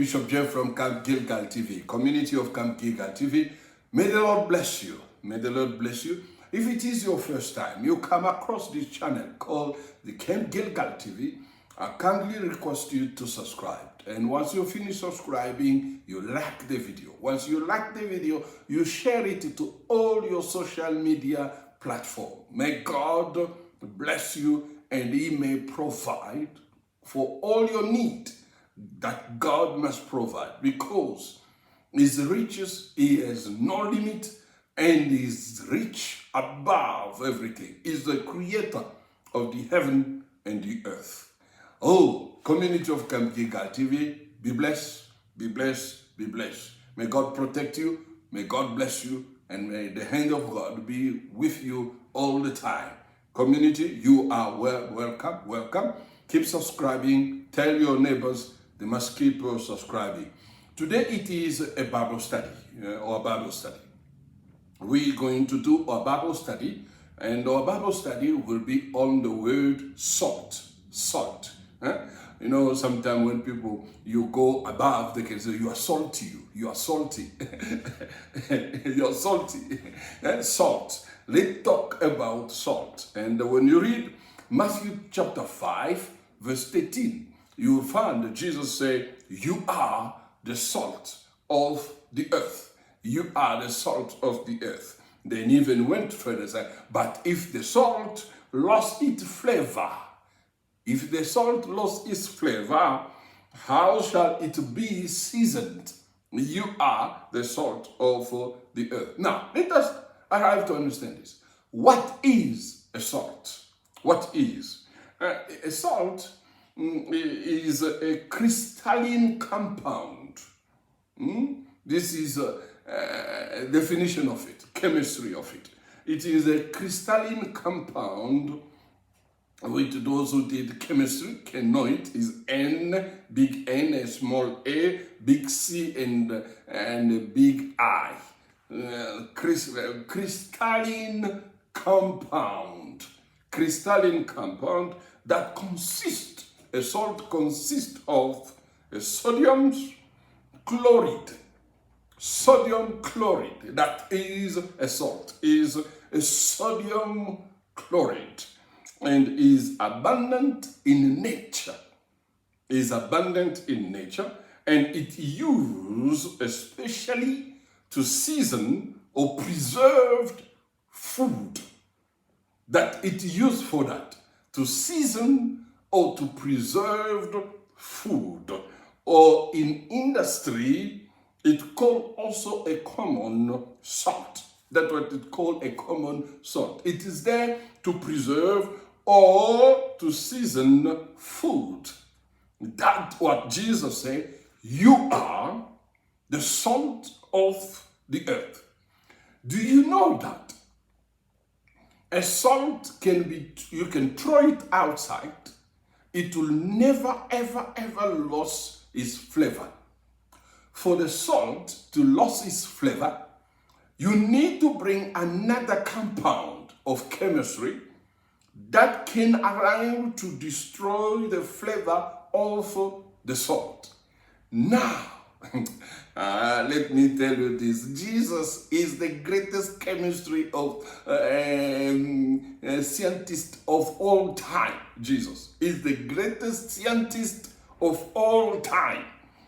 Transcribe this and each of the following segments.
Bishop Jeff from Camp Gilgal TV, community of Camp Gilgal TV. May the Lord bless you. May the Lord bless you. If it is your first time you come across this channel called the Camp Gilgal TV, I kindly request you to subscribe. And once you finish subscribing, you like the video. Once you like the video, you share it to all your social media platforms. May God bless you and He may provide for all your need that God must provide, because His riches, He has no limit, and is rich above everything. He's the creator of the heaven and the earth. Oh, community of Camp Gilgal TV, be blessed, be blessed, be blessed. May God protect you, may God bless you, and may the hand of God be with you all the time. Community, you are welcome, welcome. Keep subscribing, tell your neighbors they must keep subscribing. Today it is a Bible study, We're going to do a Bible study, and our Bible study will be on the word salt. Salt. You know, sometimes when people, you go above, they can say, you are salty, you are salty. You're salty. Salt. Let's talk about salt. And when you read Matthew chapter 5, verse 13, you will find that Jesus said, you are the salt of the earth. You are the salt of the earth. Then even went further and said, but if the salt lost its flavor, how shall it be seasoned? You are the salt of the earth. Now, let us arrive to understand this. What is a salt? What is? A salt is a crystalline compound. This is a definition of it, chemistry of it. It is a crystalline compound, which those who did chemistry can know it, is N, big N, a small a, big C, and a big I. Crystalline compound. Crystalline compound that consists, a salt consists of a sodium chloride. Sodium chloride, that is a salt, is a sodium chloride, and is abundant in nature. Is abundant in nature, and it used especially to season or preserved food. That it used for that, to season or to preserve food. Or in industry, it called also a common salt. That's what it called a common salt. It is there to preserve or to season food. That's what Jesus said. You are the salt of the earth. Do you know that a salt can be, you can throw it outside, it will never, ever, ever lose its flavor. For the salt to lose its flavor, you need to bring another compound of chemistry that can arrive to destroy the flavor of the salt. Now, let me tell you this. Jesus is the greatest chemistry of scientist of all time. Jesus is the greatest scientist of all time.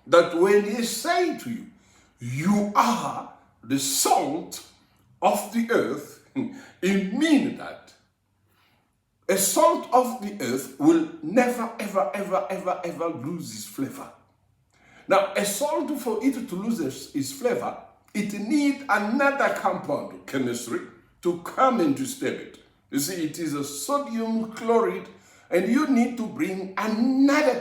That when he say to you, you are the salt of the earth, it means that a salt of the earth will never, ever, ever, ever, ever lose its flavor. Now, a salt, for it to lose its flavor, it needs another compound of chemistry to come and disturb it. You see, it is a sodium chloride, and you need to bring another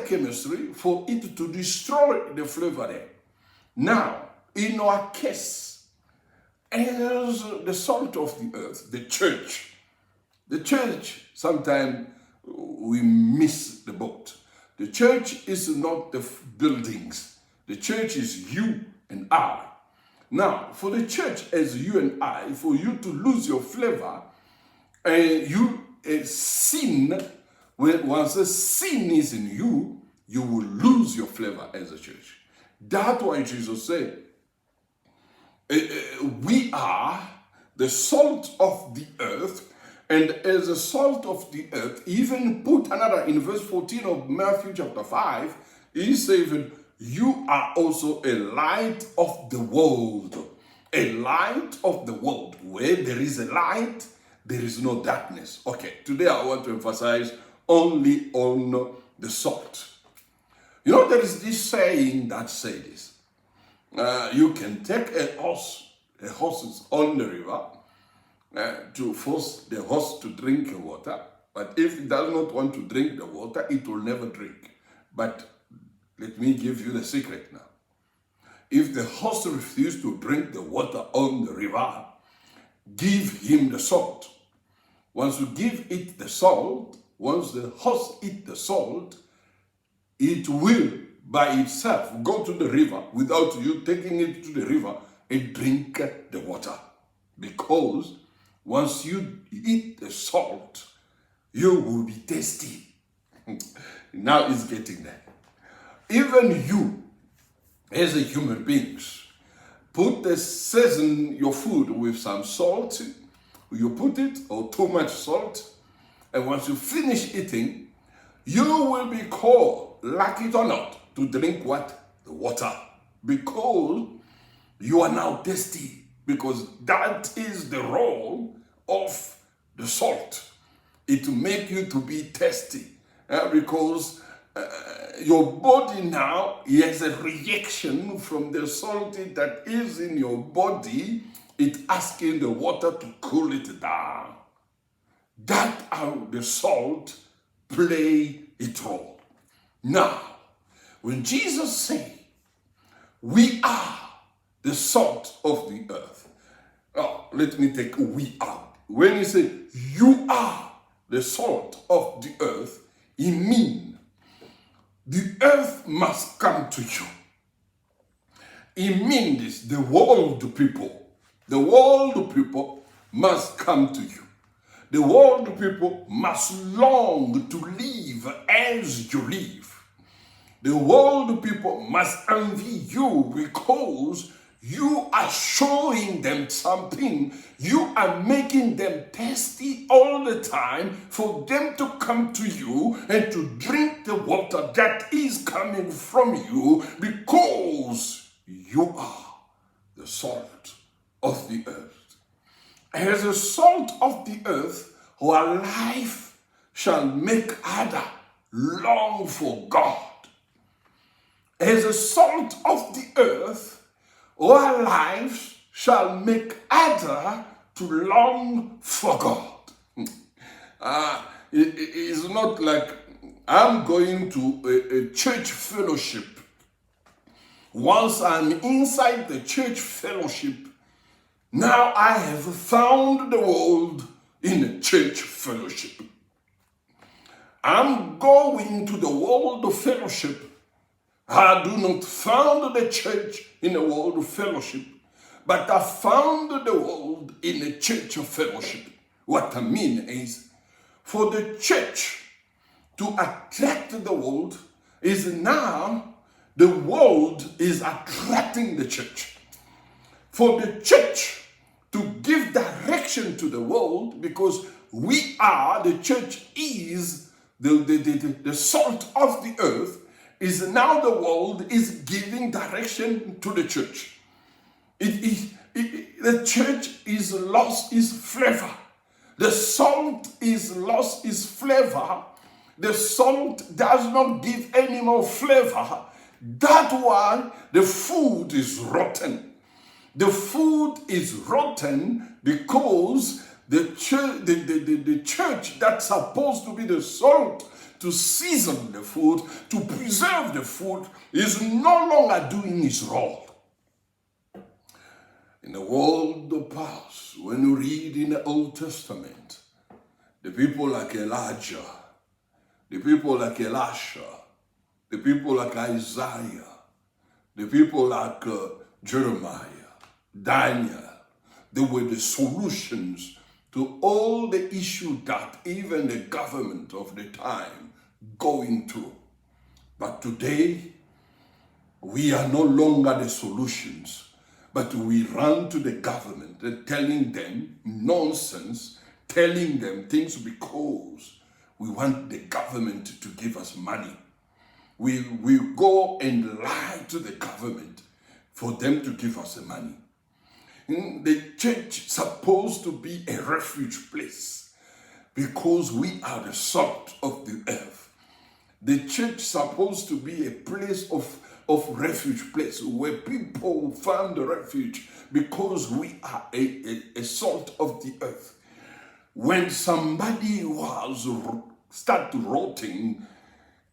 chemistry for it to destroy the flavor there. Now, in our case, as the salt of the earth, the church, sometimes we miss the boat. The church is not the buildings. The church is you and I. Now, for the church as you and I, for you to lose your flavor, sin, once the sin is in you, you will lose your flavor as a church. That's why Jesus said, we are the salt of the earth, and as a salt of the earth, even put another in verse 14 of Matthew chapter 5, he said, you are also a light of the world. A light of the world. Where there is a light, there is no darkness. Okay, today I want to emphasize only on the salt. You know, there is this saying that says this. You can take a horse is on the river, to force the horse to drink water. But if it does not want to drink the water, it will never drink. But let me give you the secret now. If the horse refuses to drink the water on the river, give him the salt. Once you give it the salt, once the horse eats the salt, it will by itself go to the river without you taking it to the river and drink the water. Because once you eat the salt, you will be tasty. Now it's getting there. Even you, as a human beings, season your food with some salt. You put it, or too much salt, and once you finish eating, you will be called, like it or not, to drink what? The water. Because you are now tasty. Because that is the role of the salt. It will make you to be tasty. Because your body now has a reaction from the salt that is in your body. It's asking the water to cool it down. That's how the salt play its role. Now, when Jesus said, we are the salt of the earth. Oh, let me take we out. When he said, you are the salt of the earth, he means the earth must come to you. He means this, the world people must come to you. The world people must long to live as you live. The world people must envy you because you are showing them something. You are making them thirsty all the time for them to come to you and to drink the water that is coming from you because you are the salt of the earth. As a salt of the earth, our life shall make other long for God. As a salt of the earth, our lives shall make other to long for God. It's not like I'm going to a church fellowship. Once I'm inside the church fellowship, now I have found the world in a church fellowship. I'm going to the world of fellowship. I do not found the church in a world of fellowship, but I found the world in a church of fellowship. What I mean is, for the church to attract the world is now the world is attracting the church. For the church to give direction to the world, because we are, the church is the salt of the earth, is now the world is giving direction to the church. The church is lost its flavor. The salt is lost its flavor. The salt does not give any more flavor. That's why the food is rotten. The food is rotten because the church that's supposed to be the salt, to season the food, to preserve the food, is no longer doing its role. In the world of past, when you read in the Old Testament, the people like Elijah, the people like Elisha, the people like Isaiah, the people like Jeremiah, Daniel, they were the solutions to all the issues that even the government of the time going through. But today, we are no longer the solutions, but we run to the government and telling them nonsense, telling them things because we want the government to give us money. We go and lie to the government for them to give us the money. The church is supposed to be a refuge place because we are the salt of the earth. The church is supposed to be a place of refuge place where people find refuge because we are a salt of the earth. When somebody start rotting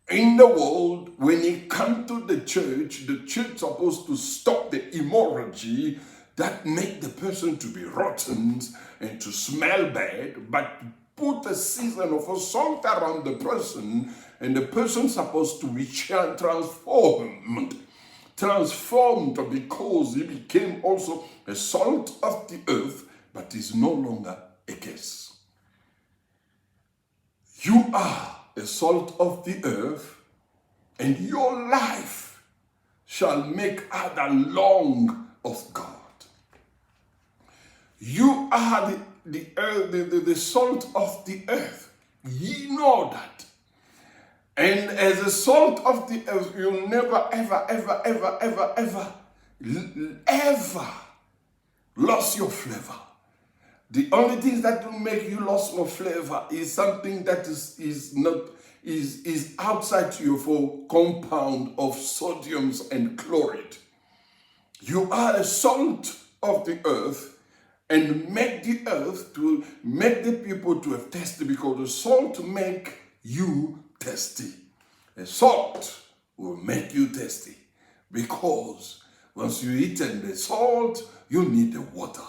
in the world, when he come to the church supposed to stop the hemorrhage that make the person to be rotten and to smell bad, but put a season of a salt around the person, and the person supposed to be transformed because he became also a salt of the earth, but is no longer a curse. You are a salt of the earth, and your life shall make other long of God. You are the salt of the earth. Ye know that. And as a salt of the earth, you'll never, ever lose your flavor. The only thing that will make you lose your flavor is something that is outside you for compound of sodiums and chloride. You are a salt of the earth, and make the earth to make the people to have tasty, because the salt make you tasty. A salt will make you tasty because once you eat the salt, you need the water.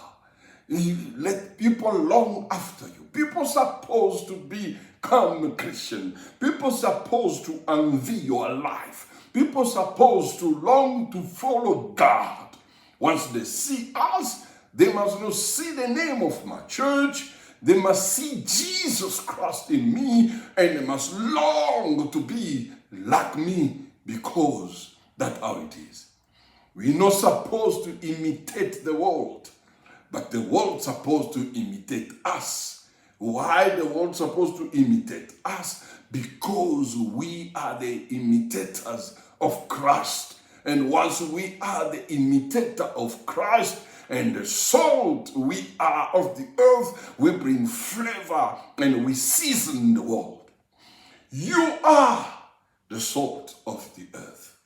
You let people long after you. People supposed to become Christian. People supposed to envy your life. People supposed to long to follow God. Once they see us, they must not see the name of my church. They must see Jesus Christ in me, and they must long to be like me, because that's how it is. We're not supposed to imitate the world, but the world supposed to imitate us. Why the world supposed to imitate us? Because we are the imitators of Christ. And once we are the imitator of Christ and the salt we are of the earth, we bring flavor and we season the world. You are the salt of the earth.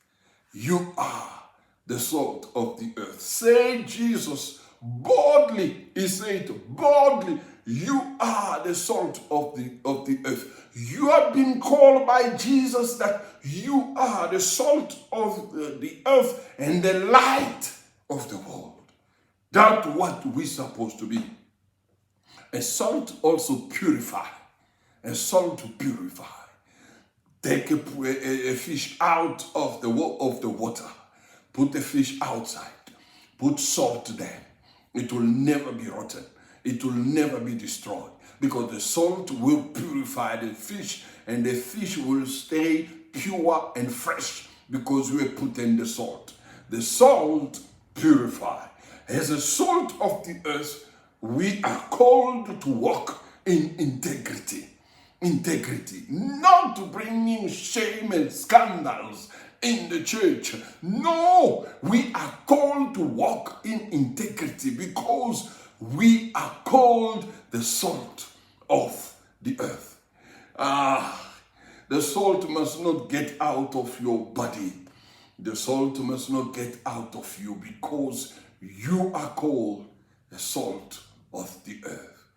You are the salt of the earth. Say Jesus boldly. He said boldly, you are the salt of the earth. You have been called by Jesus that you are the salt of the earth and the light of the world. That's what we're supposed to be. A salt also purify. A salt to purify. Take a fish out of the water. Put the fish outside. Put salt there. It will never be rotten. It will never be destroyed. Because the salt will purify the fish, and the fish will stay pure and fresh because we put in the salt. The salt purifies. As a salt of the earth, we are called to walk in integrity. Integrity. Not to bring in shame and scandals in the church. No, we are called to walk in integrity because we are called the salt of the earth. The salt must not get out of your body. The salt must not get out of you, because you are called the salt of the earth.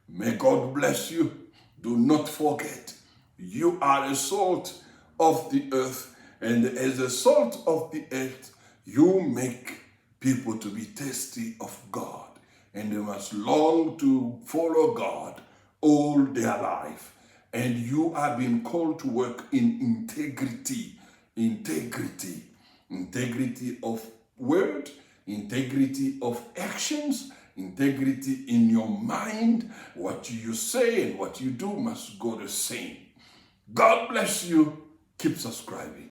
May God bless you. Do not forget, you are the salt of the earth, and as a salt of the earth, you make people to be tasty of God, and they must long to follow God all their life. And you are being called to work in integrity. Integrity. Integrity of word, integrity of actions, integrity in your mind. What you say and what you do must go the same. God bless you. Keep subscribing.